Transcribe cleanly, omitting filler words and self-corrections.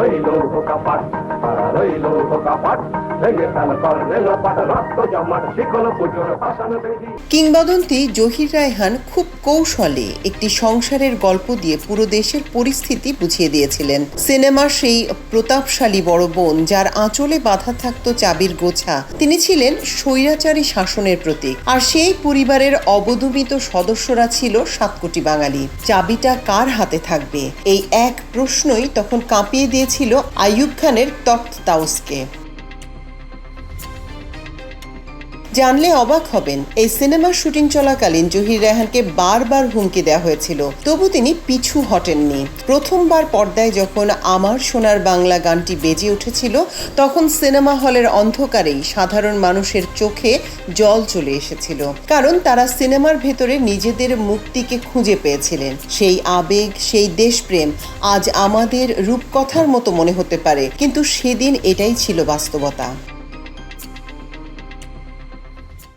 রইল কপাট, রইল কপাট, ভেঙে ফেল করলে লোপাট, রক্ত জমাট শিকল পুজোর পাশান বেদি। কিংবদন্তি জহির রায়হান খুব কৌশলে একটি সংসারের গল্প দিয়ে পুরো দেশের পরিস্থিতি বুঝিয়ে দিয়েছিলেন। সিনেমার সেই প্রতাপশালী বড় বোন যার আঁচলে বাঁধা থাকতো চাবির গোছা, তিনি ছিলেন স্বৈরাচারী শাসনের প্রতীক। আর সেই পরিবারের অবদমিত সদস্যরা ছিল 7 কোটি বাঙালি। চাবিটা কার হাতে থাকবে, এই এক প্রশ্নই তখন কাঁপিয়ে দিয়েছিল আইয়ুব খানের তখ্ত তাউসকে। জানলে অবাক হবেন, এই সিনেমার শুটিং চলাকালীন জহির রায়হানকে বারবার হুমকি দেওয়া হয়েছিল, তবু তিনি পিছু হটেননি। প্রথমবার পর্দায় যখন আমার সোনার বাংলা গানটি বেজে উঠেছিল, তখন সিনেমা হলের অন্ধকারেই সাধারণ মানুষের চোখে জল চলে এসেছিল, কারণ তারা সিনেমার ভেতরে নিজেদের মুক্তিকে খুঁজে পেয়েছিলেন। সেই আবেগ, সেই দেশপ্রেম আজ আমাদের রূপকথার মতো মনে হতে পারে, কিন্তু সেদিন এটাই ছিল বাস্তবতা।